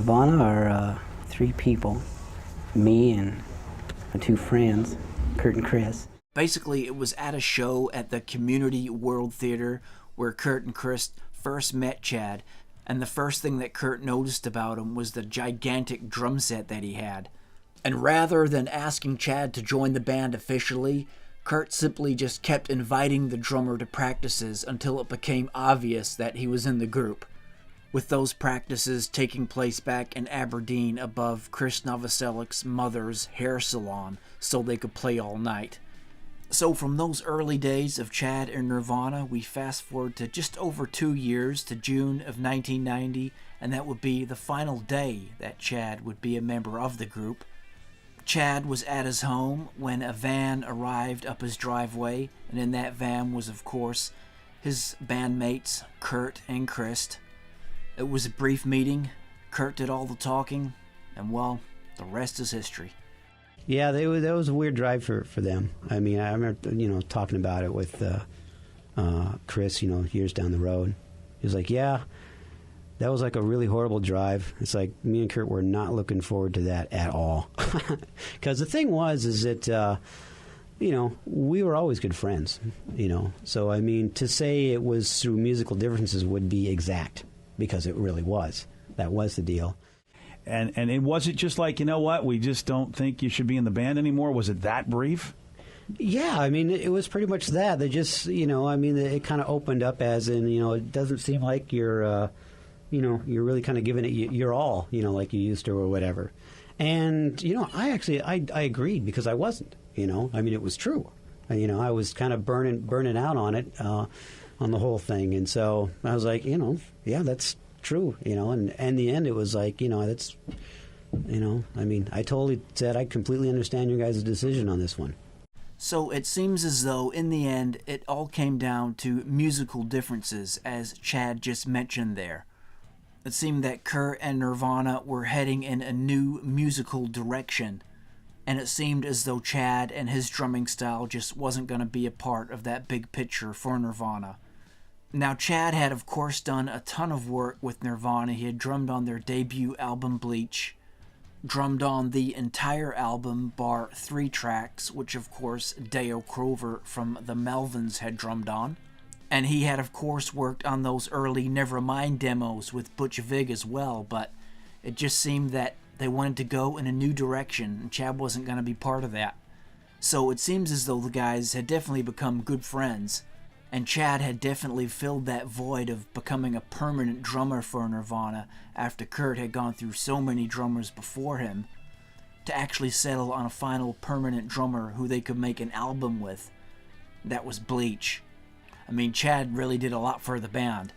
Nirvana are three people, me and my two friends, Kurt and Chris. Basically, it was at a show at the Community World Theater where Kurt and Chris first met Chad, and the first thing that Kurt noticed about him was the gigantic drum set that he had. And rather than asking Chad to join the band officially, Kurt simply just kept inviting the drummer to practices until it became obvious that he was in the group, with those practices taking place back in Aberdeen above Chris Novoselic's mother's hair salon so they could play all night. So from those early days of Chad and Nirvana, we fast forward to just over 2 years to June of 1990, and that would be the final day that Chad would be a member of the group. Chad was at his home when a van arrived up his driveway, and in that van was, of course, his bandmates, Kurt and Chris. It was a brief meeting. Kurt did all the talking, and well, the rest is history. Yeah, that was a weird drive for them. I mean, I remember, talking about it with Chris, years down the road. He was like, yeah, that was like a really horrible drive. It's like me and Kurt were not looking forward to that at all. Because the thing is that, we were always good friends, So, I mean, to say it was through musical differences would be exact, because it really was. That was the deal. And it wasn't just like, we just don't think you should be in the band anymore. Was it that brief? Yeah, I mean, it was pretty much that. They just, it kind of opened up as in, it doesn't seem like you're really kind of giving it your all, like you used to or whatever. And, I agreed because I wasn't, it was true. I was kind of burning out on it, on the whole thing. And so I was like, yeah, that's true, and in the end it was like, that's, I totally said I completely understand your guys' decision on this one. So it seems as though in the end it all came down to musical differences, as Chad just mentioned there. It seemed that Kurt and Nirvana were heading in a new musical direction, and it seemed as though Chad and his drumming style just wasn't going to be a part of that big picture for Nirvana. Now, Chad had, of course, done a ton of work with Nirvana. He had drummed on their debut album, Bleach, drummed on the entire album, bar 3 tracks, which, of course, Dale Crover from the Melvins had drummed on. And he had, of course, worked on those early Nevermind demos with Butch Vig as well, but it just seemed that they wanted to go in a new direction, and Chad wasn't going to be part of that. So it seems as though the guys had definitely become good friends, and Chad had definitely filled that void of becoming a permanent drummer for Nirvana after Kurt had gone through so many drummers before him, to actually settle on a final permanent drummer who they could make an album with. That was Bleach. I mean, Chad really did a lot for the band.